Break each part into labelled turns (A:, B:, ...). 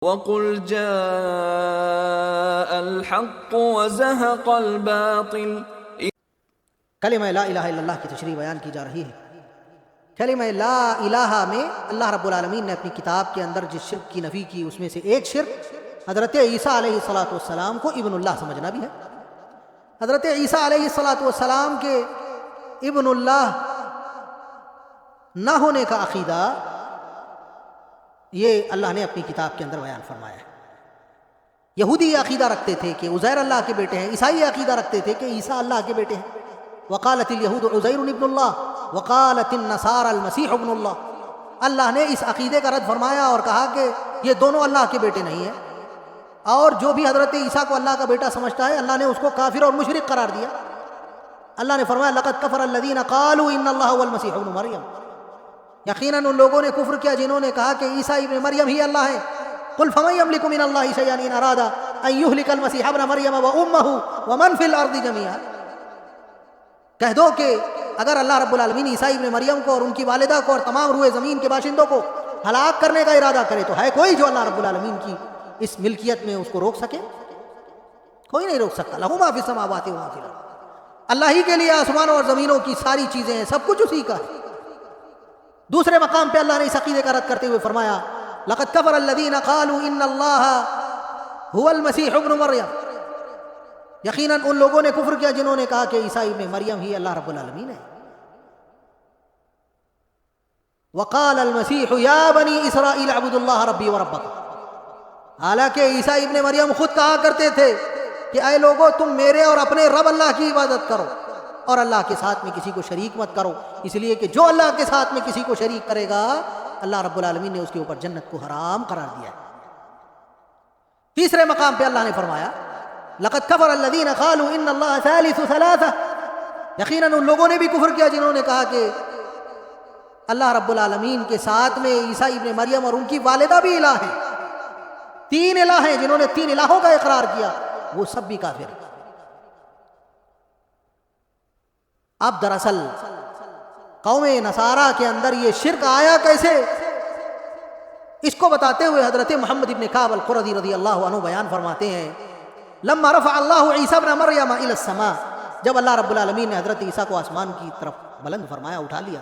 A: وَقُلْ جَاءَ الْحَقُّ وَزَهَقَ الْبَاطِلُ۔
B: کلمہ لا الہ الا اللہ کی تشریح بیان کی جا رہی ہے۔ کلمہ لا الہ میں اللہ رب العالمین نے اپنی کتاب کے اندر جس شرک کی نفی کی اس میں سے ایک شرک حضرت عیسیٰ علیہ السلام کو ابن اللہ سمجھنا بھی ہے۔ حضرت عیسیٰ علیہ السلام کے ابن اللہ نہ ہونے کا عقیدہ یہ اللہ نے اپنی کتاب کے اندر بیان فرمایا ہے۔ یہودی یہ عقیدہ رکھتے تھے کہ عزیر اللہ کے بیٹے ہیں، عیسائی یہ عقیدہ رکھتے تھے کہ عیسیٰ اللہ کے بیٹے ہیں۔ وقالت الیہود عزیر ابن اللہ وقالت النصارى المسیح ابن اللہ۔ اللہ نے اس عقیدے کا رد فرمایا اور کہا کہ یہ دونوں اللہ کے بیٹے نہیں ہیں، اور جو بھی حضرت عیسیٰ کو اللہ کا بیٹا سمجھتا ہے اللہ نے اس کو کافر اور مشرک قرار دیا۔ اللہ نے فرمایا لقد کفر الذین قالوا ان اللہ هو المسیح ابن مریم، یقیناً ان لوگوں نے کفر کیا جنہوں نے کہا کہ عیسیٰ ابن مریم ہی اللہ ہے۔ قل فمن یملک من اللہ شیئا ان اراد ان یہلک المسیح ابن مریم وامہ ومن فی الارض جميعا۔ کہہ دو کہ اگر اللہ رب العالمین عیسیٰ ابن مریم کو اور ان کی والدہ کو اور تمام روئے زمین کے باشندوں کو ہلاک کرنے کا ارادہ کرے تو ہے کوئی جو اللہ رب العالمین کی اس ملکیت میں اس کو روک سکے؟ کوئی نہیں روک سکتا۔ لہ ما فی السماوات و ما فی الارض، اللہ ہی کے لیے آسمانوں اور زمینوں کی ساری چیزیں ہیں، سب کچھ اسی کا ہے۔ دوسرے مقام پہ اللہ نے اس عقیدے کا رد کرتے ہوئے فرمایا لقد کفر الذین قالوا ان اللہ هو المسیح ابن مریم، یقیناً ان لوگوں نے کفر کیا جنہوں نے کہا کہ عیسیٰ ابن مریم ہی اللہ رب العالمین ہے۔ وقال المسیح یا بنی اسرائیل اعبدوا اللہ ربی وربکم، حالانکہ عیسیٰ ابن مریم خود کہا کرتے تھے کہ اے لوگو تم میرے اور اپنے رب اللہ کی عبادت کرو اور اللہ کے ساتھ میں کسی کو شریک مت کرو، اس لیے کہ جو اللہ کے ساتھ میں کسی کو شریک کرے گا اللہ رب العالمین نے اس کے اوپر جنت کو حرام قرار دیا ہے۔ تیسرے مقام پہ اللہ نے فرمایا لقد کفر الذین قالوا ان اللہ ثالث ثلاثہ، یقیناً ان لوگوں نے بھی کفر کیا جنہوں نے کہا کہ اللہ رب العالمین کے ساتھ میں عیسیٰ ابن مریم اور ان کی والدہ بھی الہ ہیں، تین الہ ہیں، جنہوں نے تین الہوں کا اقرار کیا وہ سب بھی کافر ہیں۔ اب دراصل قوم نصارہ کے اندر یہ شرک آیا کیسے، اس کو بتاتے ہوئے حضرت محمد ابن کعب القرظی رضی اللہ عنہ بیان فرماتے ہیں لما رفع اللہ عیسیٰ ابن مریم الی السماء، جب اللہ رب العالمین نے حضرت عیسیٰ کو آسمان کی طرف بلند فرمایا، اٹھا لیا،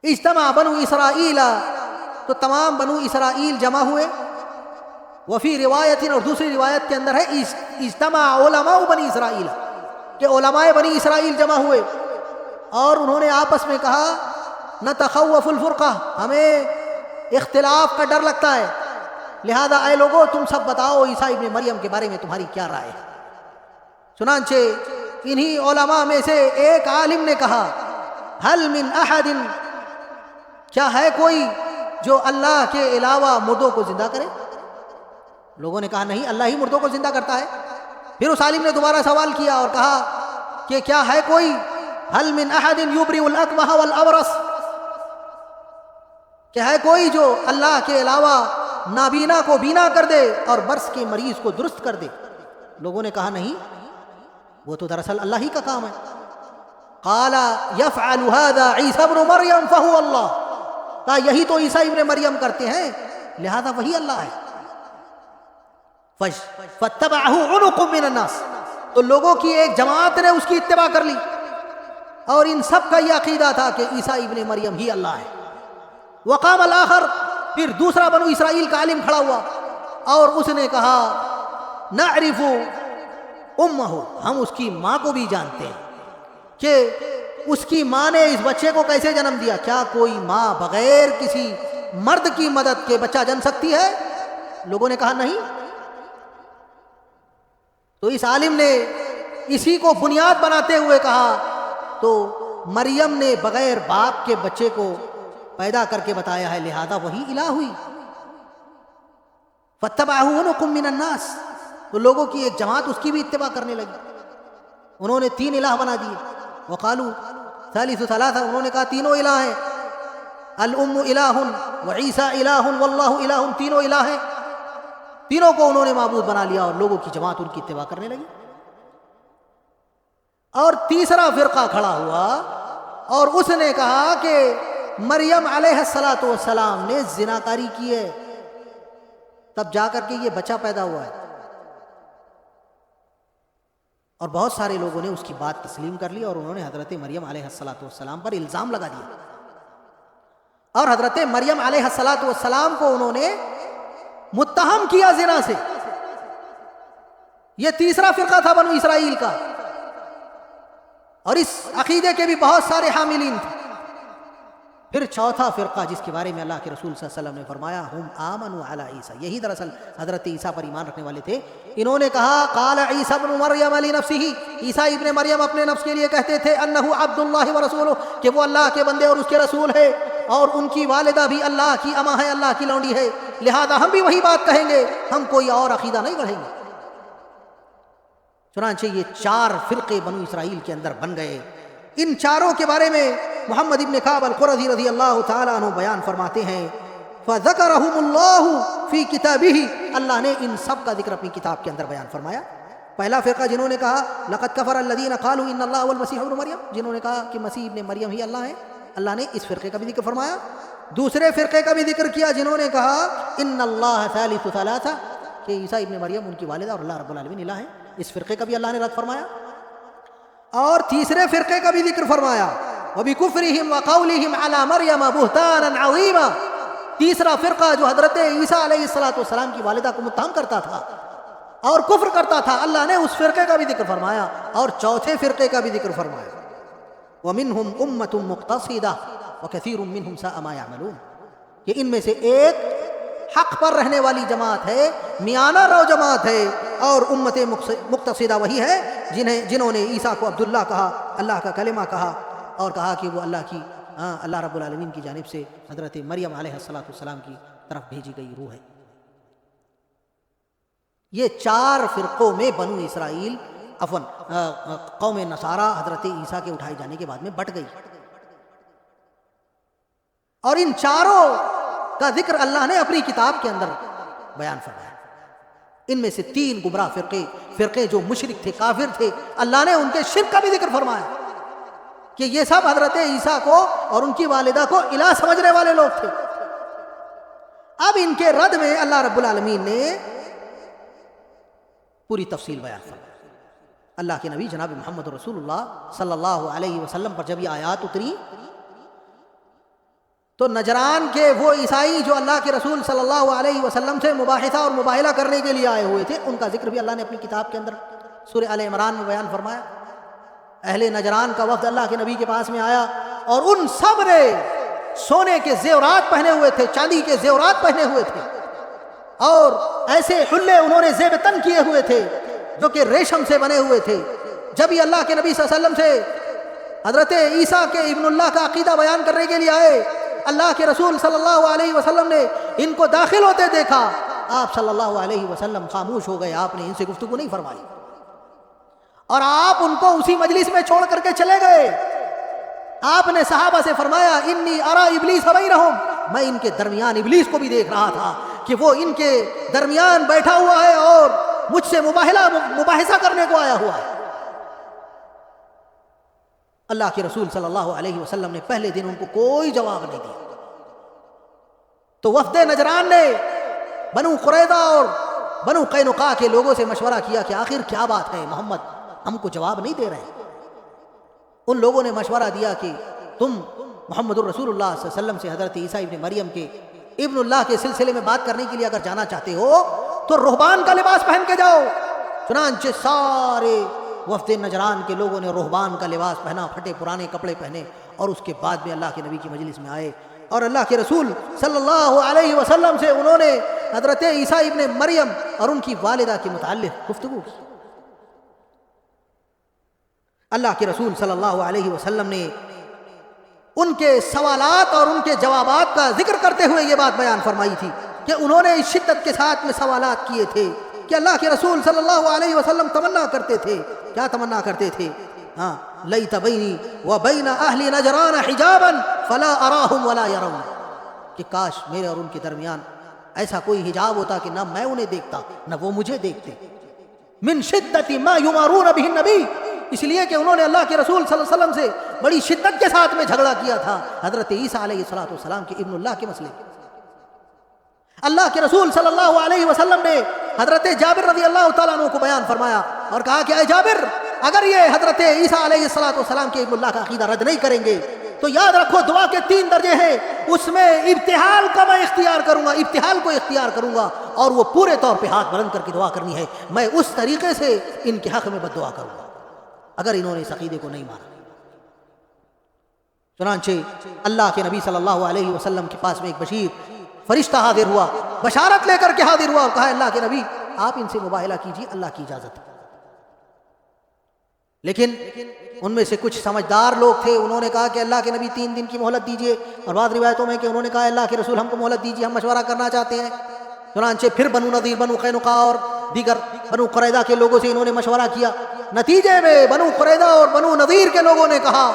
B: اجتمع بنو اسرائیل، تو تمام بنو اسرائیل جمع ہوئے، وفی روایت، اور دوسری روایت کے اندر ہے اجتمع علماء بنی اسرائیل، کہ علماء بنی اسرائیل جمع ہوئے اور انہوں نے آپس میں کہا نتخوف الفرقہ، ہمیں اختلاف کا ڈر لگتا ہے، لہذا اے لوگو تم سب بتاؤ عیسیٰ ابن مریم کے بارے میں تمہاری کیا رائے ہے۔ چنانچہ انہی علماء میں سے ایک عالم نے کہا هل من احد، کیا ہے کوئی جو اللہ کے علاوہ مردوں کو زندہ کرے؟ لوگوں نے کہا نہیں، اللہ ہی مردوں کو زندہ کرتا ہے۔ پھر اس عالم نے دوبارہ سوال کیا اور کہا کہ کیا ہے کوئی هل من احد یبرئ الاکمہ والابرص، کیا ہے کوئی جو اللہ کے علاوہ نابینا کو بینا کر دے اور برص کے مریض کو درست کر دے؟ لوگوں نے کہا نہیں، وہ تو دراصل اللہ ہی کا کام ہے۔ قال یفعل هذا عیسی ابن مریم فهو اللہ، کہا یہی تو عیسیٰ ابن مریم کرتے ہیں لہذا وہی اللہ ہے۔ فاتبعه عنق من الناس، تو لوگوں کی ایک جماعت نے اس کی اتباع کر لی، اور ان سب کا یہ عقیدہ تھا کہ عیسیٰ ابن مریم ہی اللہ ہے۔ وقام الآخر، پھر دوسرا بنو اسرائیل کا عالم کھڑا ہوا اور اس نے کہا نعرف امہ، ہم اس کی ماں کو بھی جانتے ہیں کہ اس کی ماں نے اس بچے کو کیسے جنم دیا، کیا کوئی ماں بغیر کسی مرد کی مدد کے بچہ جن سکتی ہے؟ لوگوں نے کہا نہیں۔ تو اس عالم نے اسی کو بنیاد بناتے ہوئے کہا تو مریم نے بغیر باپ کے بچے کو پیدا کر کے بتایا ہے لہذا وہی الہ ہوئی۔ فاتبعه عنق من الناس، تو لوگوں کی ایک جماعت اس کی بھی اتباع کرنے لگی، انہوں نے تین الہ بنا دیے۔ وقالوا ثالث ثلاثہ، انہوں نے کہا تینوں الہ ہیں، الام الہ وعیسیٰ الہ واللہ الہ، تینوں الہ ہیں، تینوں کو انہوں نے معبود بنا لیا اور لوگوں کی جماعت ان کی اتباع کرنے لگی۔ اور تیسرا فرقہ کھڑا ہوا اور اس نے کہا کہ مریم علیہ السلام نے زناکاری کی ہے، تب جا کر کے یہ بچہ پیدا ہوا ہے۔ اور بہت سارے لوگوں نے اس کی بات تسلیم کر لی اور انہوں نے حضرت مریم علیہ السلام پر الزام لگا دیا، اور حضرت مریم علیہ السلام کو انہوں نے متہم کیا زنا سے۔ یہ تیسرا فرقہ تھا بنو اسرائیل کا، اور اس عقیدے کے بھی بہت سارے حاملین تھے۔ پھر چوتھا فرقہ جس کے بارے میں اللہ کے رسول صلی اللہ علیہ وسلم نے فرمایا ہم آمنوا علی عیسیٰ، یہی دراصل حضرت عیسیٰ پر ایمان رکھنے والے تھے۔ انہوں نے کہا قال عیسیٰ ابن مریم لنفسہ، عیسیٰ ابن مریم اپنے نفس کے لیے کہتے تھے انہ عبد اللہ ورسولہ، کہ وہ اللہ کے بندے اور اس کے رسول ہے، اور ان کی والدہ بھی اللہ کی اماں ہے، اللہ کی لونڈی ہے، لہذا ہم بھی وہی بات کہیں گے، ہم کوئی اور عقیدہ نہیں گڑھیں گے۔ چنانچہ یہ چار فرقے بنو اسرائیل کے اندر بن گئے۔ ان چاروں کے بارے میں محمد ابن کعب القرظی رضی اللہ تعالیٰ عنہ بیان فرماتے ہیں فَذَكَرَهُمُ اللَّهُ فِي كِتَابِهِ، اللہ نے ان سب کا ذکر اپنی کتاب کے اندر بیان فرمایا۔ پہلا فرقہ جنہوں نے کہا لَقَدْ كَفَرَ الَّذِينَ قَالُوا إِنَّ اللَّهَ وَالْمَسِيحُ ابْنُ مَرْيَمَ، جنہوں نے کہا کہ مسیح ابن مریم ہی اللہ ہے، اللہ نے اس فرقے کا بھی ذکر فرمایا۔ دوسرے فرقے کا بھی ذکر کیا جنہوں نے کہا ان اللہ ثالث ثلاثہ، کہ عیسیٰ ابن مریم ان کی والدہ اور اللہ رب العالمین الہ ہے، اس فرقے کا بھی اللہ نے رد فرمایا۔ اور تیسرے فرقے کا بھی ذکر فرمایا وَبِكُفْرِهِمْ وَقَوْلِهِمْ عَلَى مَرْيَمَ بُهْتَانًا عَظِيمًا، تیسرا فرقہ جو حضرت عیسیٰ علیہ السلام کی والدہ کو متہم کرتا تھا اور کفر کرتا تھا، اللہ نے اس فرقے کا بھی ذکر فرمایا، اور چوتھے فرقے کا بھی ذکر فرمایا وَمِنْهُمْ أُمَّةٌ مُقْتَصِدَةٌ وَكَثِيرٌ مِّنْهُمْ سَاءَ مَا يَعْمَلُونَ، کہ ان میں سے ایک حق پر رہنے والی جماعت ہے، میانہ رو جماعت ہے، اور امت مقتصدہ وہی ہے جنہوں نے عیسیٰ کو عبداللہ کہا، اللہ کا کلمہ کہا، اور کہا کہ وہ اللہ رب العالمین کی جانب سے حضرت مریم علیہ السلام کی طرف بھیجی گئی روح ہے۔ یہ چار فرقوں میں بنو اسرائیل قوم نصارہ حضرت عیسیٰ کے اٹھائے جانے کے بعد میں بٹ گئی، اور ان چاروں کا ذکر اللہ نے اپنی کتاب کے اندر بیان فرمایا۔ ان میں سے تین گمراہ فرقے جو مشرک تھے، کافر تھے، اللہ نے ان کے شرک کا بھی ذکر فرمایا کہ یہ سب حضرت عیسیٰ کو اور ان کی والدہ کو الہ سمجھنے والے لوگ تھے۔ اب ان کے رد میں اللہ رب العالمین نے پوری تفصیل بیان فرمائی۔ اللہ کے نبی جناب محمد رسول اللہ صلی اللہ علیہ وسلم پر جب یہ آیات اتری تو نجران کے وہ عیسائی جو اللہ کے رسول صلی اللہ علیہ وسلم سے مباحثہ اور مباہلہ کرنے کے لیے آئے ہوئے تھے، ان کا ذکر بھی اللہ نے اپنی کتاب کے اندر سورہ آل عمران میں بیان فرمایا۔ اہل نجران کا وفد اللہ کے نبی کے پاس میں آیا، اور ان سب نے سونے کے زیورات پہنے ہوئے تھے، چاندی کے زیورات پہنے ہوئے تھے، اور ایسے حلے انہوں نے زیب تن کیے ہوئے تھے جو کہ ریشم سے بنے ہوئے تھے۔ جب یہ اللہ کے نبی صلی اللہ علیہ وسلم سے حضرت عیسیٰ کے ابن اللہ کا عقیدہ بیان کرنے کے لیے آئے، اللہ کے رسول صلی اللہ علیہ وسلم نے ان کو داخل ہوتے دیکھا، آپ صلی اللہ علیہ وسلم خاموش ہو گئے، آپ نے ان سے گفتگو نہیں فرمائی، اور آپ ان کو اسی مجلس میں چھوڑ کر کے چلے گئے۔ آپ نے صحابہ سے فرمایا انی ارا ابلیس بینہم، میں ان کے درمیان ابلیس کو بھی دیکھ رہا تھا کہ وہ ان کے درمیان بیٹھا ہوا ہے اور مجھ سے مباحثہ کرنے کو آیا ہوا ہے۔ اللہ کے رسول صلی اللہ علیہ وسلم نے پہلے دن ان کو کوئی جواب نہیں دیا، تو وفد نجران نے بنو قریظہ اور بنو قینقاع کے لوگوں سے مشورہ کیا کہ آخر کیا بات ہے، محمد ہم کو جواب نہیں دے رہے۔ ان لوگوں نے مشورہ دیا کہ تم محمد الرسول اللہ صلی اللہ علیہ وسلم سے حضرت عیسیٰ ابن مریم کے ابن اللہ کے سلسلے میں بات کرنے کے لیے اگر جانا چاہتے ہو تو رہبان کا لباس پہن کے جاؤ۔ چنانچہ سارے وفد نجران کے لوگوں نے رہبان کا لباس پہنا، پھٹے پرانے کپڑے پہنے، اور اس کے بعد میں اللہ کے نبی کی مجلس میں آئے، اور اللہ کے رسول صلی اللہ علیہ وسلم سے انہوں نے حضرت عیسیٰ ابن مریم اور ان کی والدہ کے متعلق گفتگو کی۔ اللہ کے رسول صلی اللہ علیہ وسلم نے ان کے سوالات اور ان کے جوابات کا ذکر کرتے ہوئے یہ بات بیان فرمائی تھی کہ انہوں نے اس شدت کے ساتھ میں سوالات کیے تھے کہ اللہ کے رسول صلی اللہ علیہ وسلم تمنا کرتے تھے، کیا تمنا کرتے تھے؟ لیت بینی و بین اہل نجران حجابا فلا اراہم ولا یرون، کہ کاش میرے اور ان کے درمیان ایسا کوئی حجاب ہوتا کہ نہ میں انہیں دیکھتا نہ وہ مجھے دیکھتے۔ من شدت ما یمارون بہ النبی، اس لیے کہ انہوں نے اللہ کے رسول صلی اللہ علیہ وسلم سے بڑی شدت کے ساتھ میں جھگڑا کیا تھا حضرت عیسیٰ علیہ السلام کے ابن اللہ کے مسئلے۔ اللہ کے رسول صلی اللہ علیہ وسلم نے حضرت جابر رضی اللہ تعالیٰ عنہ کو بیان فرمایا اور کہا کہ اے جابر، اگر یہ حضرت عیسیٰ علیہ السلام کے ابن اللہ کا عقیدہ رد نہیں کریں گے تو یاد رکھو دعا کے 3 درجے ہیں، اس میں ابتحال کا میں اختیار کروں گا، ابتحال کو اختیار کروں گا، اور وہ پورے طور پہ ہاتھ بلند کر کے دعا کرنی ہے، میں اس طریقے سے ان کے حق میں بد دعا کروں گا اگر انہوں نے اس عقیدے کو نہیں مانا۔ چنانچہ اللہ کے نبی صلی اللہ علیہ وسلم کے پاس میں ایک بشیر فرشتہ حاضر ہوا، بشارت لے کر کے حاضر ہوا اور کہا اللہ کے نبی آپ ان سے مباہلہ کیجیے، اللہ کی اجازت ہے۔ لیکن ان میں سے کچھ سمجھدار لوگ تھے، انہوں نے کہا کہ اللہ کے نبی 3 دن کی مہلت دیجیے، اور بعض روایتوں میں کہ انہوں نے کہا اللہ کے رسول ہم کو مہلت دیجیے، ہم مشورہ کرنا چاہتے ہیں۔ چنانچہ پھر بنو نذیر، بنو قینقاع اور دیگر بنو قریظہ کے لوگوں سے انہوں نے مشورہ کیا۔ نتیجے میں بنو قریظہ اور بنو نذیر کے لوگوں نے کہا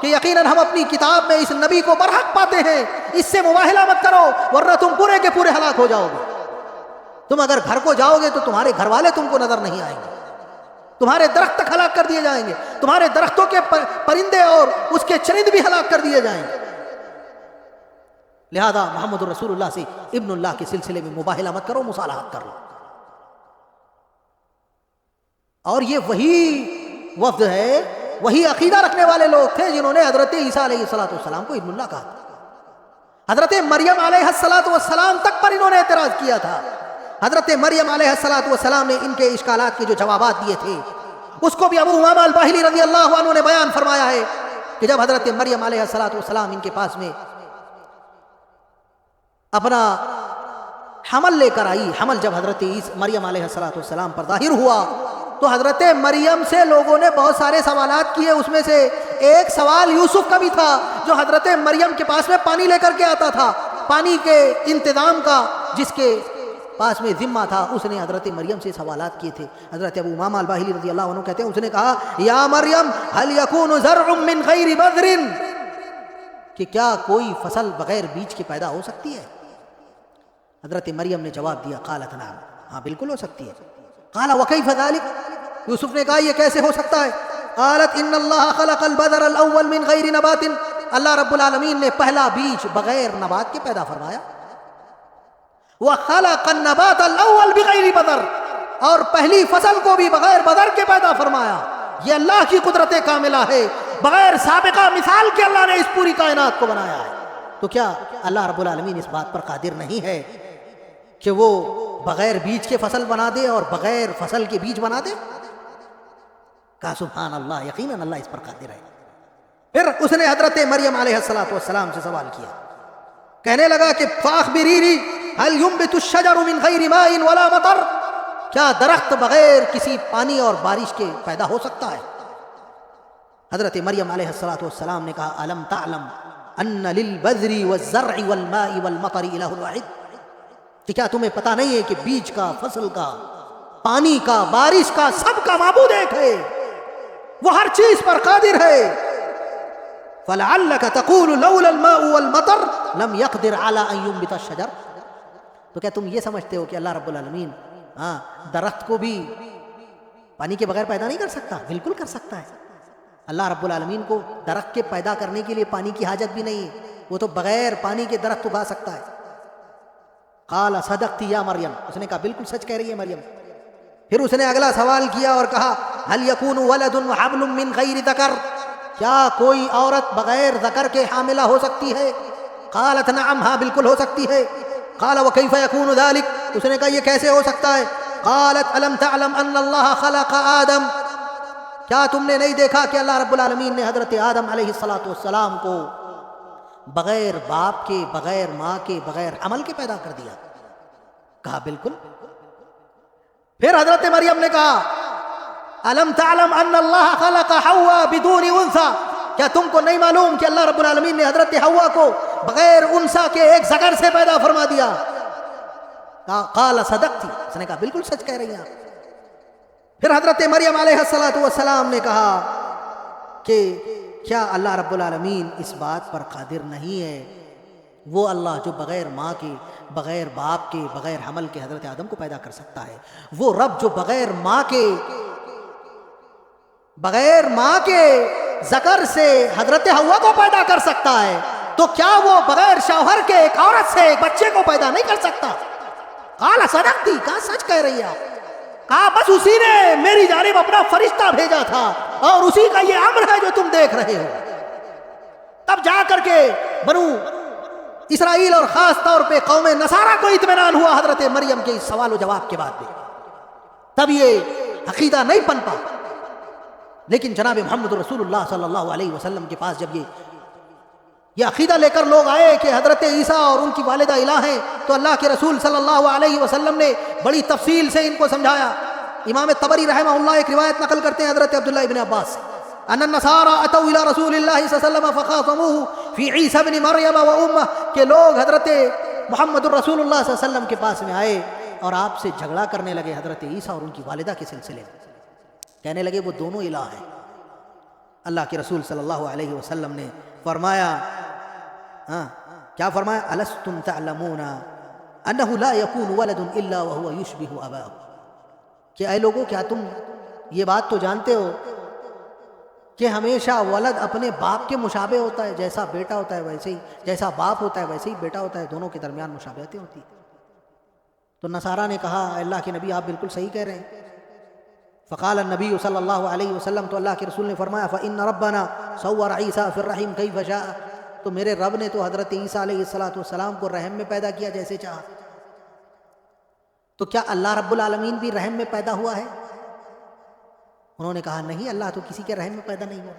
B: کہ یقیناً ہم اپنی کتاب میں اس نبی کو برحق پاتے ہیں، اس سے مباہلہ مت کرو ورنہ تم پورے کے پورے ہلاک ہو جاؤ گے۔ تم اگر گھر کو جاؤ گے تو تمہارے گھر والے تم کو نظر نہیں آئیں گے، تمہارے درخت تک ہلاک کر دیے جائیں گے، تمہارے درختوں کے پرندے اور اس کے چرند بھی ہلاک کر دیے جائیں گے۔ لہذا محمد رسول اللہ سے ابن اللہ کے سلسلے میں مباہلہ مت کرو، مصالحت کر لو۔ اور یہ وہی وفد ہے، وہی عقیدہ رکھنے والے لوگ تھے جنہوں نے حضرت عیسیٰ علیہ السلام کو ابن اللہ کہا تھا۔ حضرت مریم علیہ السلام تک پر انہوں نے اعتراض کیا تھا۔ حضرت مریم علیہ السلام نے ان کے اشکالات کے جو جوابات دیے تھے اس کو بھی ابو امامہ الباہلی رضی اللہ عنہ نے بیان فرمایا ہے کہ جب حضرت مریم علیہ السلام ان کے پاس میں اپنا حمل لے کر آئی، حمل جب حضرت مریم علیہ السلام پر ظاہر ہوا تو حضرت مریم سے لوگوں نے بہت سارے سوالات کیے۔ اس میں سے ایک سوال یوسف کا بھی تھا جو حضرت مریم کے پاس میں پانی لے کر کے آتا تھا، پانی کے انتظام کا جس کے پاس میں ذمہ تھا، اس نے حضرت مریم سے سوالات کیے تھے۔ حضرت ابو امامہ الباہلی رضی اللہ عنہ کہتے ہیں اس نے کہا یا مریم هل يكون زرع من غیر بذر، کہ کیا کوئی فصل بغیر بیج کے پیدا ہو سکتی ہے؟ حضرت مریم نے جواب دیا قالت نعم، ہاں بالکل ہو سکتی ہے۔ قال وكيف ذلك، یوسف نے کہا یہ کیسے ہو سکتا ہے؟ قالت ان اللہ خلق البذر الاول من غیر نبات، اللہ رب العالمین نے پہلا بیج بغیر نبات کے پیدا فرمایا۔ وخلق النبات الاول بغیر بذر، اور پہلی فصل کو بھی بغیر بذر کے پیدا فرمایا۔ یہ اللہ کی قدرت کاملہ ہے، بغیر سابقہ مثال کے اللہ نے اس پوری کائنات کو بنایا ہے۔ تو کیا اللہ رب العالمین اس بات پر قادر نہیں ہے کہ وہ بغیر بیج کے فصل بنا دے اور بغیر فصل کے بیج بنا دے؟ کہا سبحان اللہ، یقیناً اللہ اس پر قادر ہے۔ پھر اس نے حضرت مریم علیہ السلام سے سوال کیا، کہنے لگا کہ فاخبرینی هل ينبت الشجر من غیر ماء ولا مطر، کیا درخت بغیر کسی پانی اور بارش کے پیدا ہو سکتا ہے؟ حضرت مریم علیہ السلام نے کہا الم تعلم ان للبذر والزرع والماء والمطر الہ واحد، کہ کیا تمہیں پتہ نہیں ہے کہ بیج کا، فصل کا، پانی کا، بارش کا، سب کا معبود ایک ہے، وہ ہر چیز پر قادر ہے۔ فلعلک تقول لولا الماء والمطر لم يقدر على ان ينبت الشجر، تو کیا تم یہ سمجھتے ہو کہ اللہ رب العالمین درخت کو بھی پانی کے بغیر پیدا نہیں کر سکتا؟ بالکل کر سکتا ہے۔ اللہ رب العالمین کو درخت کے پیدا کرنے کے لیے پانی کی حاجت بھی نہیں ہے، وہ تو بغیر پانی کے درخت اگا سکتا ہے۔ قال صدقت یا مریم، اس نے کہا بالکل سچ کہہ رہی ہے مریم۔ پھر اس نے اگلا سوال کیا اور کہا هل يكون ولد وحبل من غیر ذکر، کیا کوئی عورت بغیر ذکر کے حاملہ ہو سکتی ہے؟ قالت نعم، ہاں بالکل ہو سکتی ہے۔ قال وكيف يكون ذلك، اس نے کہا یہ کیسے ہو سکتا ہے؟ قالت الم تعلم ان اللہ خلق آدم، کیا تم نے نہیں دیکھا کہ اللہ رب العالمین نے حضرت آدم علیہ السلام کو بغیر باپ کے، بغیر ماں کے، بغیر عمل کے پیدا کر دیا؟ کہا بالکل۔ پھر حضرت مریم نے کہا الم تعلم ان اللہ خلق حوا بدون انثى، کیا تم کو نہیں معلوم کہ اللہ رب العالمین نے حضرت حوا کو بغیر انثى کے ایک ذکر سے پیدا فرما دیا؟ قال صدقتی، اس نے کہا بالکل سچ کہہ رہی ہیں آپ۔ پھر حضرت مریم علیہ السلام نے کہا کہ کیا اللہ رب العالمین اس بات پر قادر نہیں ہے، وہ اللہ جو بغیر ماں کے، بغیر باپ کے، بغیر حمل کے حضرت آدم کو پیدا کر سکتا ہے، وہ رب جو بغیر ماں کے ذکر سے حضرت حوا کو پیدا کر سکتا ہے، تو کیا وہ بغیر شوہر کے ایک عورت سے ایک بچے کو پیدا نہیں کر سکتا؟ قال صدقتی، کہا سچ کہہ رہی ہے آپ. کہا بس اسی نے میری جانب اپنا فرشتہ بھیجا تھا اور اسی کا یہ امر ہے جو تم دیکھ رہے ہو. تب جا کر کے بنو اسرائیل اور خاص طور پہ قوم نصارہ کو اطمینان ہوا حضرت مریم کے اس سوال و جواب کے بعد بھی. تب یہ عقیدہ نہیں پنپا. لیکن جناب محمد رسول اللہ صلی اللہ علیہ وسلم کے پاس جب یہ عقیدہ لے کر لوگ آئے کہ حضرت عیسیٰ اور ان کی والدہ الہ ہیں، تو اللہ کے رسول صلی اللہ علیہ وسلم نے بڑی تفصیل سے ان کو سمجھایا. امام طبری رحمہ اللہ ایک روایت نقل کرتے ہیں حضرت عبداللہ ابن عباس ان النصارى اتوا الى رسول اللہ صلی اللہ علیہ وسلم فخاصموه فی عیسی ابن مریم و امہ، کہ لوگ حضرت محمد الرسول اللہ صلی اللہ علیہ وسلم کے پاس میں آئے اور آپ سے جھگڑا کرنے لگے حضرت عیسیٰ اور ان کی والدہ کے سلسلے میں. کہنے لگے وہ دونوں الہ ہیں. اللہ کے رسول صلی اللہ علیہ وسلم نے فرمایا، کیا فرمایا؟ الستم تعلمون انه لا يكون ولد الا وهو يشبه اباه، کہ اے لوگوں کیا تم یہ بات تو جانتے ہو کہ ہمیشہ ولد اپنے باپ کے مشابہ ہوتا ہے، جیسا بیٹا ہوتا ہے ویسے ہی، جیسا باپ ہوتا ہے ویسے ہی بیٹا ہوتا ہے، دونوں کے درمیان مشابہتیں ہوتی ہیں. تو نصارہ نے کہا اللہ کے نبی آپ بالکل صحیح کہہ رہے ہیں. فقال النبی صلی اللہ علیہ وسلم، تو اللہ کے رسول نے فرمایا فإن ربنا صور عیسیٰ فی الرحم کیف شاء، تو میرے رب نے تو حضرت عیسیٰ علیہ السلام کو رحم میں پیدا کیا جیسے چاہا. تو کیا اللہ رب العالمین بھی رحم میں پیدا ہوا ہے؟ انہوں نے کہا نہیں، اللہ تو کسی کے رحم میں پیدا نہیں ہوا.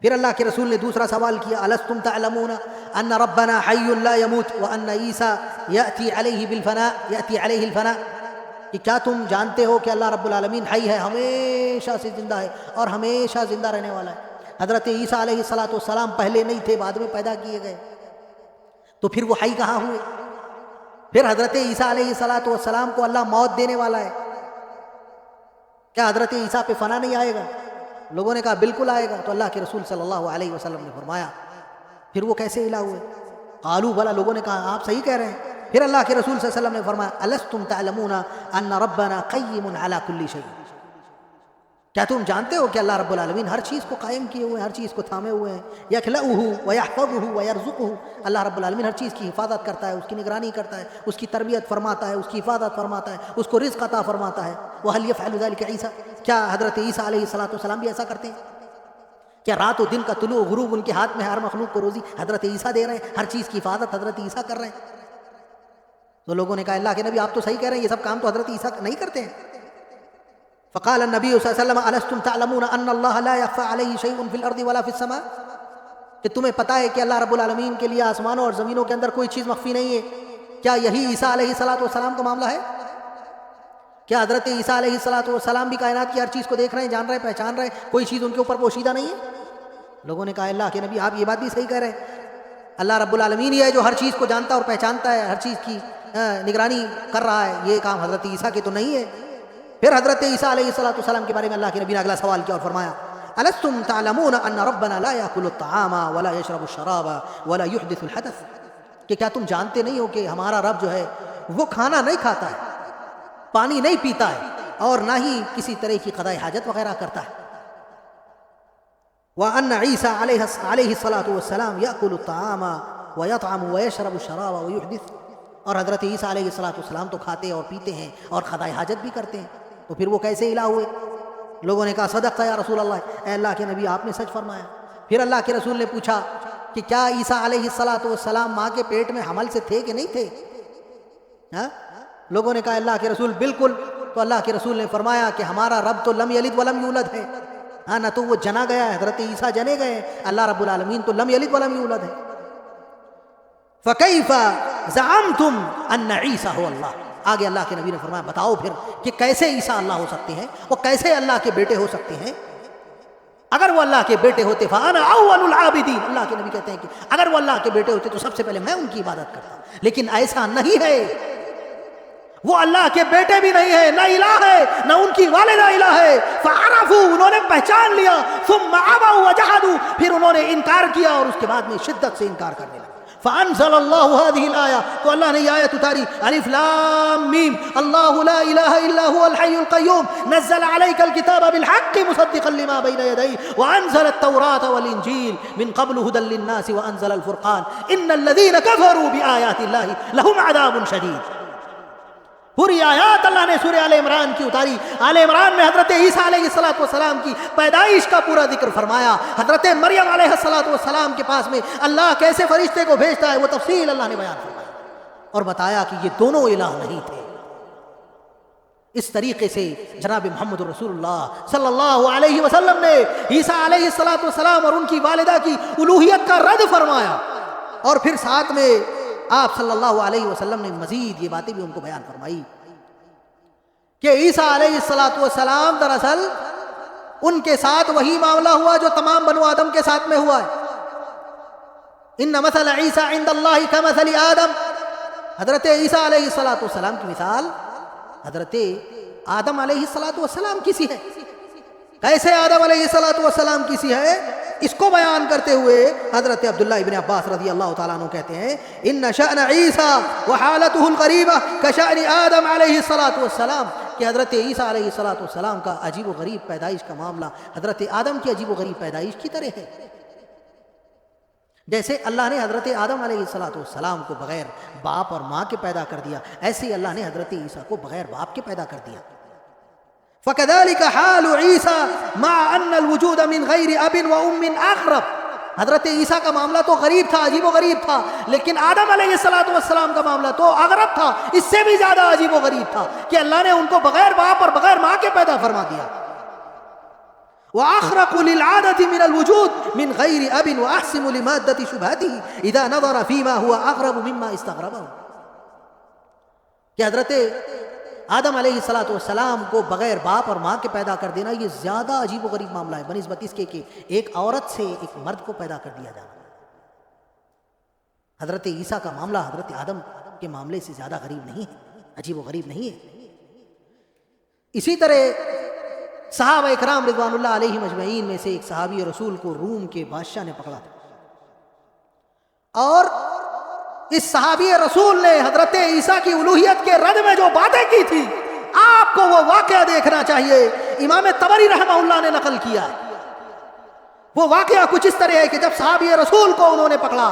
B: پھر اللہ کے رسول نے دوسرا سوال کیا الستم تعلمون ان ربنا حی لا يموت وان عیسیٰ یأتی علیہ الفناء، کہ کیا تم جانتے ہو کہ اللہ رب العالمین حی ہے، ہمیشہ سے زندہ ہے اور ہمیشہ زندہ رہنے والا ہے. حضرت عیسیٰ علیہ السلام پہلے نہیں تھے، بعد میں پیدا کیے گئے، تو پھر وہ حی کہاں ہوئے؟ پھر حضرت عیسیٰ علیہ السلام کو اللہ موت دینے والا ہے، کیا حضرت عیسیٰ پہ فنا نہیں آئے گا؟ لوگوں نے کہا بالکل آئے گا. تو اللہ کے رسول صلی اللہ علیہ وسلم نے فرمایا پھر وہ کیسے الہ ہوئے؟ قالوا بلا، لوگوں نے کہا آپ صحیح کہہ رہے ہیں. پھر اللہ کے رسول صلی اللہ علیہ وسلم نے فرمایا الستم تعلمون ان ربنا قیم علی کل شیء، کیا تم جانتے ہو کہ اللہ رب العالمین ہر چیز کو قائم کیے ہوئے ہیں، ہر چیز کو تھامے ہوئے ہیں. یخلقہ ویحفظہ ویرزقہ، اللہ رب العالمین ہر چیز کی حفاظت کرتا ہے، اس کی نگرانی کرتا ہے، اس کی تربیت فرماتا ہے، اس کی حفاظت فرماتا ہے، اس کو رزق عطا فرماتا ہے. وہل یفعل ذلک عیسیٰ، کیا حضرت عیسیٰ علیہ السلام بھی ایسا کرتے ہیں؟ کیا رات و دن کا طلوع غروب ان کے ہاتھ میں ہے، ہر مخلوق کو روزی حضرت عیسیٰ دے رہے ہیں، ہر چیز کی حفاظت حضرت عیسیٰ کر رہے ہیں؟ تو لوگوں نے کہا اللہ کے نبی آپ تو صحیح کہہ رہے ہیں، یہ سب کام تو حضرت عیسیٰ نہیں کرتے ہیں. فقال النبی صلی اللہ علیہ وسلم الستم تعلمون ان اللہ لا يخفى علیہ شیء فی الارض ولا فی السماء، کہ تمہیں پتہ ہے کہ اللہ رب العالمین کے لیے آسمانوں اور زمینوں کے اندر کوئی چیز مخفی نہیں ہے. کیا یہی عیسیٰ علیہ السلام کا معاملہ ہے؟ کیا حضرت عیسیٰ علیہ السلام بھی کائنات کی ہر چیز کو دیکھ رہے ہیں، جان رہے ہیں، پہچان رہے ہیں، کوئی چیز ان کے اوپر پوشیدہ نہیں ہے؟ لوگوں نے کہا اللہ کے نبی آپ یہ بات بھی صحیح کہہ رہے ہیں، اللہ رب العالمین ہی ہے جو ہر چیز کو جانتا اور پہچانتا ہے، ہر چیز کی نگرانی کر رہا ہے، یہ کام حضرت عیسیٰ کے تو نہیں ہے. پھر حضرت عیسیٰ علیہ السلام کے بارے میں اللہ کے نبی نے اگلا سوال کیا اور فرمایا الستم تعلمون ان ربنا لا ياكل الطعام ولا يشرب الشراب ولا يحدث الحدث، کہ کیا تم جانتے نہیں ہو کہ ہمارا رب جو ہے وہ کھانا نہیں کھاتا ہے، پانی نہیں پیتا ہے اور نہ ہی کسی طرح کی قضاء حاجت وغیرہ کرتا ہے. وان عیسیٰ علیہ السلام ياكل الطعام ويطعم ويشرب الشراب ويحدث، اور حضرت عیسیٰ علیہ السلام تو کھاتے اور پیتے ہیں اور قضاء حاجت بھی کرتے ہیں. تو پھر وہ کیسے الہ ہوئے؟ لوگوں نے کہا صدقت یا رسول اللہ، اے اللہ کے نبی آپ نے سچ فرمایا. پھر اللہ کے رسول نے پوچھا کہ کیا عیسیٰ علیہ السلام ماں کے پیٹ میں حمل سے تھے کہ نہیں تھے؟ لوگوں نے کہا اللہ کے رسول بالکل. تو اللہ کے رسول نے فرمایا کہ ہمارا رب تو لم یلد ولم یولد ہے، نہ تو وہ جنا گیا ہے، حضرت عیسیٰ جنے گئے، اللہ رب العالمین تو لم یلد ولم یولد ہے. فَكَيْفَ زَعَمْتُمْ أَنَّ عِيسَىٰ هُوَ اللَّهُ، آگے اللہ کے نبی نے فرمایا بتاؤ پھر کہ کیسے عیسیٰ اللہ ہو سکتے ہیں، وہ کیسے اللہ کے بیٹے ہو سکتے ہیں؟ اگر وہ اللہ کے بیٹے ہوتے فَأَنَا أَوَّلُ الْعَابِدِينَ، اللہ کے نبی کہتے ہیں کہ اگر وہ اللہ کے بیٹے ہوتے تو سب سے پہلے میں ان کی عبادت کرتا، لیکن ایسا نہیں ہے. وہ اللہ کے بیٹے بھی نہیں ہے، نہ الہ ہے، نہ ان کی والدہ الہ ہے. فَعَرَفُوا، انہوں نے پہچان لیا، ثُمَّ عَبَوْا وَجَحَدُوا، پھر انہوں نے انکار کیا اور اس کے بعد میں شدت سے انکار کرنے لگے. فانزل اللہ هذه الآیہ، تو اللہ نے یہ آیت اتاری، الف لام میم، اللہ لا الہ الا هو الحی القیوم نزل علیک الکتاب بالحق مصدقا لما بین یدیہ وانزل التوراة والانجیل من قبل هدى للناس وانزل الفرقان ان الذین کفروا بآیات اللہ لهم عذاب شدید۔ پوری آیات اللہ نے سورہ آل عمران کی اتاری۔ آل عمران میں حضرت عیسیٰ علیہ السلام کی پیدائش کا پورا ذکر فرمایا، حضرت مریم علیہ السلام کے پاس میں اللہ کیسے فرشتے کو بھیجتا ہے وہ تفصیل اللہ نے بیان فرمایا، اور بتایا کہ یہ دونوں الہ نہیں تھے۔ اس طریقے سے جناب محمد رسول اللہ صلی اللہ علیہ وسلم نے عیسیٰ علیہ السلام اور ان کی والدہ کی الوہیت کا رد فرمایا، اور پھر ساتھ میں آپ صلی اللہ علیہ وسلم نے مزید یہ باتیں بھی ان کو بیان فرمائی کہ عیسیٰ علیہ السلام دراصل ان کے ساتھ وہی معاملہ ہوا جو تمام بنو آدم کے ساتھ میں ہوا ہے۔ ان مثل عیسیٰ عند اللہ کمثل آدم، حضرت عیسیٰ علیہ السلام کی مثال حضرت آدم علیہ السلام کی سی ہے۔ کیسے آدم علیہ السلام کی سی ہے، اس کو بیان کرتے ہوئے حضرت عبداللہ ابن عباس رضی اللہ تعالیٰ عنہ کہتے ہیں ان شأن عیسیٰ وحالته القریبہ کشأن آدم علیہ السلام، کہ حضرت عیسیٰ علیہ السلام کا عجیب و غریب پیدائش کا معاملہ حضرت آدم کی عجیب و غریب پیدائش کی طرح ہے۔ جیسے اللہ نے حضرت آدم علیہ السلام کو بغیر باپ اور ماں کے پیدا کر دیا، ایسے ہی اللہ نے حضرت عیسیٰ کو بغیر باپ کے پیدا کر دیا۔ فَكَذَلِكَ حَالُ عِيسَى مَعَ أَنَّ الْوُجُودَ مِنْ غَيْرِ أَبٍ وَأُمٍّ أَغْرَبَ، حضرت عیسیٰ کا معاملہ تو غریب تھا، عجیب و غریب تھا، لیکن آدم علیہ السلام کا معاملہ تو اغرب تھا، اس سے بھی زیادہ عجیب و غریب تھا کہ اللہ نے ان کو بغیر باپ اور بغیر ماں کے پیدا فرما دیا۔ وَأَخْرَقُ لِلْعَادَةِ مِنَ الْوُجُودِ مِنْ غَيْرِ أَبٍ وَأَحْسِمُ لِمَادَّةِ شُبْهَتِهِ إِذَا نَظَرَ فِي مَا هُوَ أَغْرَبُ مِمَّا اسْتَغْرَبَهُ، کہ حضرت آدم علیہ السلام کو بغیر باپ اور ماں کے پیدا کر دینا یہ زیادہ عجیب و غریب معاملہ ہے بنسبت اس کے کہ ایک عورت سے ایک مرد کو پیدا کر دیا جانا۔ حضرت عیسیٰ کا معاملہ حضرت آدم کے معاملے سے زیادہ غریب نہیں ہے، عجیب و غریب نہیں ہے۔ اسی طرح صحابہ اکرام رضوان اللہ علیہم اجمعین میں سے ایک صحابی رسول کو روم کے بادشاہ نے پکڑا تھا، اور اس صحابی رسول نے حضرت عیسیٰ کی الوہیت کے رد میں جو باتیں کی تھی، آپ کو وہ واقعہ دیکھنا چاہیے، امام طبری رحمہ اللہ نے نقل کیا ہے۔ وہ واقعہ کچھ اس طرح ہے کہ جب صحابی رسول کو انہوں نے پکڑا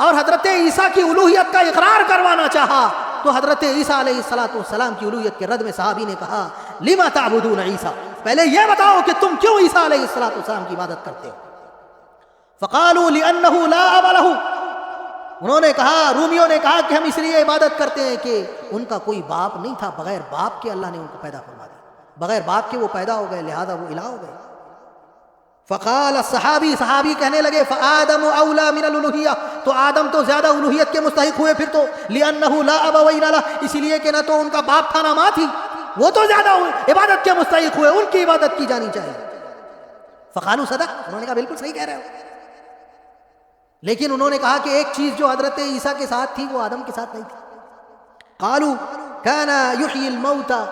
B: اور حضرت عیسیٰ کی الوہیت کا اقرار کروانا چاہا، تو حضرت عیسیٰ علیہ السلام کی الوہیت کے رد میں صحابی نے کہا لما تعبدون عیسیٰ، پہلے یہ بتاؤ کہ تم کیوں عیسیٰ علیہ السلام کی عبادت کرتے ہو؟ فقالوا لأنه لا أب له، انہوں نے کہا، رومیوں نے کہا کہ ہم اس لیے عبادت کرتے ہیں کہ ان کا کوئی باپ نہیں تھا، بغیر باپ کے اللہ نے ان کو پیدا فرما دیا، بغیر باپ کے وہ پیدا ہو گئے، لہذا وہ الہ ہو گئے۔ فقال صحابی کہنے لگے فآدم اولا من الالوہیہ، تو آدم تو زیادہ الوہیت کے مستحق ہوئے پھر تو، لأنه لا ابوین لہ، اس لیے کہ نہ تو ان کا باپ تھا نہ ماں تھی، وہ تو زیادہ عبادت کے مستحق ہوئے، ان کی عبادت کی جانی چاہیے۔ فقالوا صدق، انہوں نے کہا بالکل صحیح کہہ رہے ہو، لیکن انہوں نے کہا کہ ایک چیز جو حضرت عیسیٰ کے ساتھ تھی وہ آدم کے ساتھ نہیں تھی۔ قالوا كان يحيي الموتى،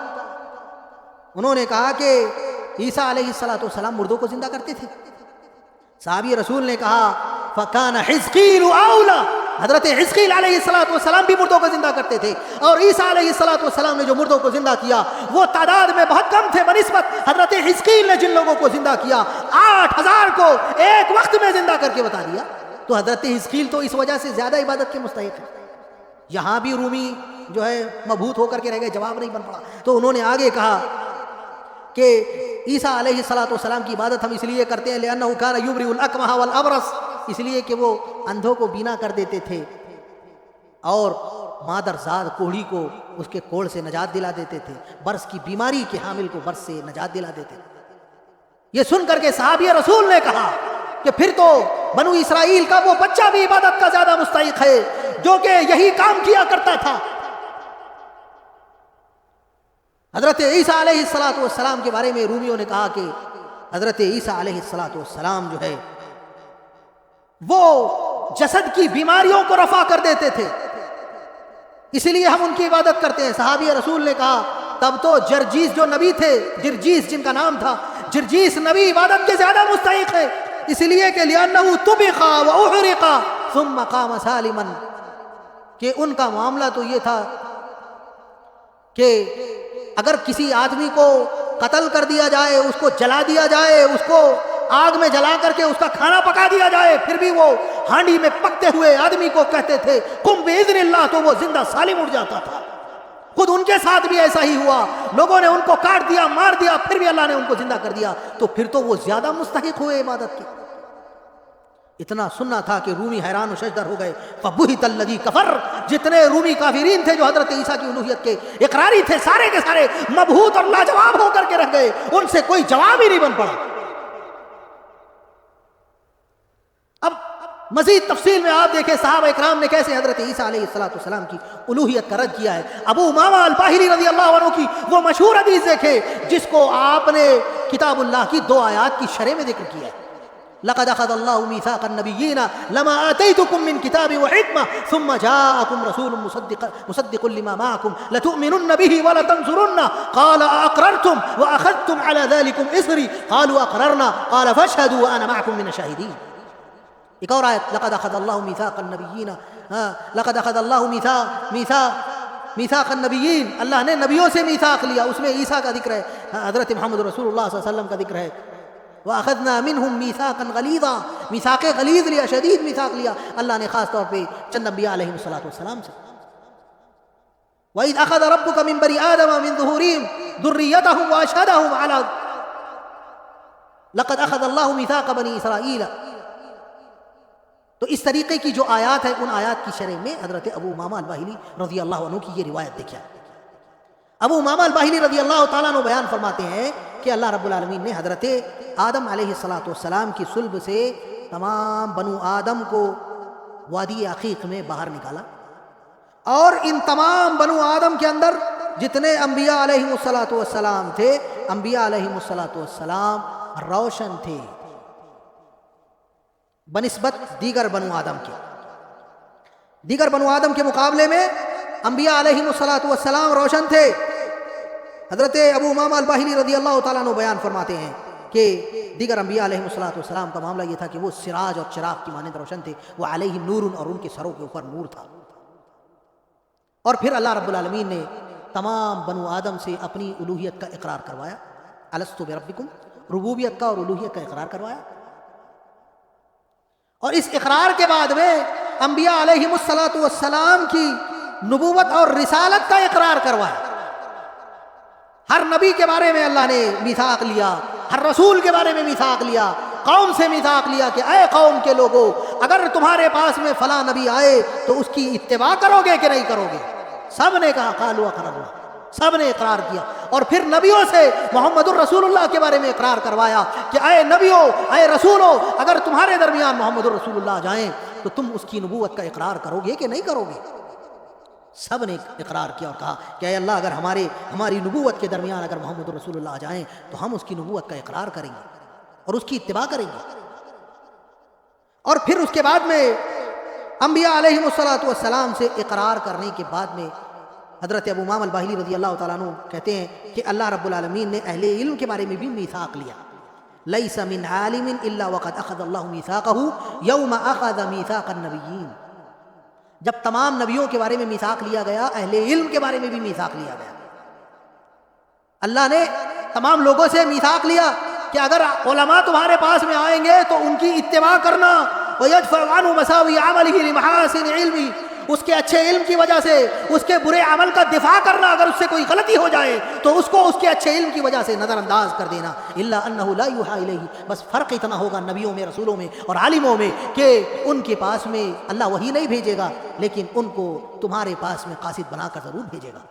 B: انہوں نے کہا کہ عیسیٰ علیہ السلام مردوں کو زندہ کرتے تھے۔ صحابی رسول نے کہا فكان حزقیل اولا، حضرت حزقیل علیہ السلام بھی مردوں کو زندہ کرتے تھے، اور عیسیٰ علیہ السلام نے جو مردوں کو زندہ کیا وہ تعداد میں بہت کم تھے بنسبت حضرت حزقیل نے جن لوگوں کو زندہ کیا 8000 کو ایک وقت میں زندہ کر کے بتا دیا۔ تو حضرت حزقیل تو اس وجہ سے زیادہ عبادت کے مستحق ہے۔ یہاں بھی رومی جو ہے مبہوت ہو کر کے رہ گئے، جواب نہیں بن پڑا، تو انہوں نے آگے کہا کہ عیسیٰ علیہ السلام کی عبادت ہم اس لیے کرتے ہیں لأنه كان يبرئ الأكمه والأبرص، اس لیے کہ وہ اندھوں کو بینا کر دیتے تھے اور مادرزاد کوڑھی کو اس کے کوڑ سے نجات دلا دیتے تھے، برس کی بیماری کے حامل کو برس سے نجات دلا دیتے تھے۔ یہ سن کر کے صحابی رسول نے کہا کہ پھر تو بنو اسرائیل کا وہ بچہ بھی عبادت کا زیادہ مستحق ہے جو کہ یہی کام کیا کرتا تھا۔ حضرت عیسیٰ علیہ السلام کے بارے میں رومیوں نے کہا کہ حضرت عیسیٰ علیہ السلام جو ہے وہ جسد کی بیماریوں کو رفع کر دیتے تھے، اس لیے ہم ان کی عبادت کرتے ہیں۔ صحابی رسول نے کہا تب تو جرجیس جو نبی تھے، جرجیس جن کا نام تھا، جرجیس نبی عبادت کے زیادہ مستحق ہے، اس لیے کہ لأنه طبخ وأحرق، ثم قام سالما، کہ ان کا معاملہ تو یہ تھا کہ اگر کسی آدمی کو قتل کر دیا جائے، اس کو جلا دیا جائے، اس کو آگ میں جلا کر کے اس کا کھانا پکا دیا جائے، پھر بھی وہ ہانڈی میں پکتے ہوئے آدمی کو کہتے تھے قم باذن اللہ، تو وہ زندہ سالم اٹھ جاتا تھا۔ خود ان کے ساتھ بھی ایسا ہی ہوا، لوگوں نے ان کو کاٹ دیا، مار دیا، پھر بھی اللہ نے ان کو زندہ کر دیا، تو پھر تو وہ زیادہ مستحق ہوئے عبادت کی۔ اتنا سننا تھا کہ رومی حیران و ششدر ہو گئے۔ فبہت الذی کفر، جتنے رومی کافرین تھے جو حضرت عیسیٰ کی الوہیت کے اقراری تھے، سارے کے سارے مبہوت اور لاجواب ہو کر کے رہ گئے، ان سے کوئی جواب ہی نہیں بن پڑا۔ اب مزید تفصیل میں آپ دیکھیں صحابہ اکرام نے کیسے حضرت عیسیٰ علیہ السلام کی الوہیت کا رد کیا ہے۔ ابو امامہ الباہلی رضی اللہ عنہ کی وہ مشہور حدیث دیکھیں جس کو آپ نے کتاب اللہ کی 2 آیات کی شرح میں ذکر کیا ہے۔ لقد اخذ الله ميثاق النبيين لما آتيتكم من كتاب وحكمة ثم جاءكم رسول مصدق لما معكم لتؤمنن به ولتنصرنه قال أقررتم وأخذتم على ذلكم إصري قالوا أقررنا قال فاشهدوا وأنا معكم من الشاهدين۔ ایک اور آیت لقد اخذ الله ميثاق النبيين لقد اخذ الله ميثاق النبيين، اللہ نے نبیوں سے میثاق لیا، اس میں عیسیٰ کا ذکر ہے، حضرت محمد رسول اللہ صلی اللہ علیہ وسلم کا ذکر ہے۔ وَأَخَذْنَا مِنْهُمْ مِيثَاقًا غَلِيظًا، میثاق غلیظ لیا، شدید میثاق لیا اللہ نے خاص طور پہ چند انبیاء علیہم السلام سے۔ وَإِذْ أَخَذَ رَبُّكَ مِنْ بَنِي آدَمَ مِنْ ظُهُورِهِمْ ذُرِّيَّتَهُمْ وَأَشْهَدَهُمْ عَلَىٰ لَقَدْ أَخَذَ اللَّهُ مِيثَاقَ بَنِي إِسْرَائِيلَ۔ تو اس طریقے کی جو آیات ہے، ان آیات کی شرح میں حضرت ابو امامہ الباہلی رضی اللہ عنہ کی یہ روایت دیکھیں۔ ابو امامہ الباہلی رضی اللہ تعالیٰ عنہ بیان فرماتے ہیں کہ اللہ رب العالمین نے حضرت آدم علیہ السلام کی صلب سے تمام بنو آدم کو وادی عقیق میں باہر نکالا، اور ان تمام بنو آدم کے اندر جتنے انبیاء علیہم السلام تھے، انبیاء علیہم السلام روشن تھے بنسبت دیگر بنو آدم کے۔ دیگر بنو آدم کے مقابلے میں انبیاء علیہم السلام روشن تھے۔ حضرت ابو امامہ الباہلی رضی اللہ تعالیٰ عنہ بیان فرماتے ہیں کہ دیگر انبیاء علیہم السلام کا معاملہ یہ تھا کہ وہ سراج اور چراغ کی مانند روشن تھے، وہ علیہم نور، اور ان کے سروں کے اوپر نور تھا۔ اور پھر اللہ رب العالمین نے تمام بنو آدم سے اپنی الوہیت کا اقرار کروایا، الستو بربکم، ربوبیت کا اور الوہیت کا اقرار کروایا۔ اور اس اقرار کے بعد میں انبیاء علیہم السلام کی نبوت اور رسالت کا اقرار کروایا۔ ہر نبی کے بارے میں اللہ نے میثاق لیا، ہر رسول کے بارے میں میثاق لیا، قوم سے میثاق لیا کہ اے قوم کے لوگوں، اگر تمہارے پاس میں فلاں نبی آئے تو اس کی اتباع کرو گے کہ نہیں کرو گے؟ سب نے کہا قالوا اقررنا، سب نے اقرار کیا۔ اور پھر نبیوں سے محمد الرسول اللہ کے بارے میں اقرار کروایا کہ اے نبیوں، اے رسولوں، اگر تمہارے درمیان محمد الرسول اللہ جائیں تو تم اس کی نبوت کا اقرار کرو گے کہ نہیں کرو گے؟ سب نے اقرار کیا اور کہا کہ اے اللہ، اگر ہماری نبوت کے درمیان اگر محمد رسول اللہ جائیں تو ہم اس کی نبوت کا اقرار کریں گے اور اس کی اتباع کریں گے۔ اور پھر اس کے بعد میں انبیاء علیہم السلام سے اقرار کرنے کے بعد میں حضرت ابو امامہ الباہلی رضی اللہ تعالیٰ عنہ کہتے ہیں کہ اللہ رب العالمین نے اہل علم کے بارے میں بھی میثاق لیا۔ لیس من عالم الا وقد اخذ اللہ میثاقہ یوم اخذ میثاق النبیین، جب تمام نبیوں کے بارے میں میثاق لیا گیا، اہل علم کے بارے میں بھی میثاق لیا گیا۔ اللہ نے تمام لوگوں سے میثاق لیا کہ اگر علماء تمہارے پاس میں آئیں گے تو ان کی اتباع کرنا، وَيَدْفَعُ عَنْهُ مَسَاوِئَ عَمَلِهِ لِمَحَاسِنِ عِلْمِهِ، اس کے اچھے علم کی وجہ سے اس کے برے عمل کا دفاع کرنا، اگر اس سے کوئی غلطی ہو جائے تو اس کو اس کے اچھے علم کی وجہ سے نظر انداز کر دینا۔ الا انہ لا یوحی الیہ، بس فرق اتنا ہوگا نبیوں میں، رسولوں میں اور عالموں میں کہ ان کے پاس میں اللہ وحی نہیں بھیجے گا، لیکن ان کو تمہارے پاس میں قاصد بنا کر ضرور بھیجے گا۔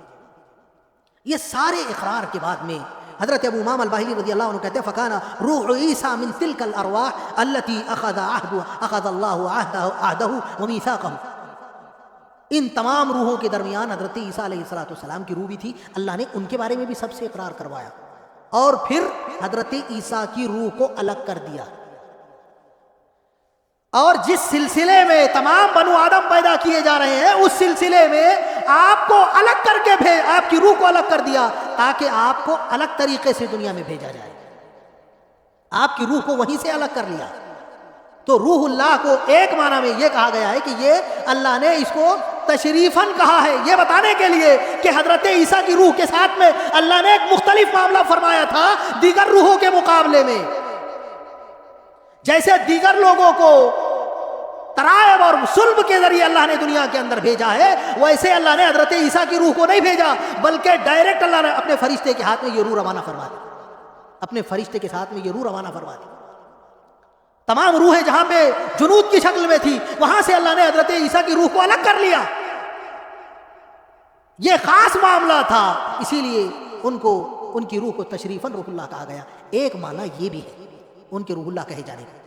B: یہ سارے اقرار کے بعد میں حضرت ابو امامہ الباہلی رضی اللہ عنہ کہتے ہیں فکان روح عیسیٰ من تلک الارواح التي اخذ اللہ عہدہ ومیثاقہ، ان تمام روحوں کے درمیان حضرت عیسیٰ علیہ السلام کی روح بھی تھی، اللہ نے ان کے بارے میں بھی سب سے اقرار کروایا، اور پھر حضرت عیسیٰ کی روح کو الگ کر دیا۔ اور جس سلسلے میں تمام بنو آدم پیدا کیے جا رہے ہیں، اس سلسلے میں آپ کو الگ کر کے آپ کی روح کو الگ کر دیا تاکہ آپ کو الگ طریقے سے دنیا میں بھیجا جائے۔ آپ کی روح کو وہیں سے الگ کر لیا۔ تو روح اللہ کو ایک معنی میں یہ کہا گیا ہے کہ یہ اللہ نے اس کو تشریفاً کہا ہے، یہ بتانے کے لیے کہ حضرت عیسیٰ کی روح کے ساتھ میں اللہ نے ایک مختلف معاملہ فرمایا تھا دیگر روحوں کے مقابلے میں۔ جیسے دیگر لوگوں کو ترائب اور صلب کے ذریعے اللہ نے دنیا کے اندر بھیجا ہے، ویسے اللہ نے حضرت عیسیٰ کی روح کو نہیں بھیجا، بلکہ ڈائریکٹ اللہ نے اپنے فرشتے کے ہاتھ میں یہ روح روانہ فرما دی، اپنے فرشتے کے ساتھ میں یہ روح روانہ فرما دی۔ تمام روحیں جہاں پہ جنود کی شکل میں تھی، وہاں سے اللہ نے حضرت عیسیٰ کی روح کو الگ کر لیا۔ یہ خاص معاملہ تھا، اسی لیے ان کی روح کو تشریفاً روح اللہ کہا گیا۔ ایک معنی یہ بھی ہے ان کے روح اللہ کہے جانے کا۔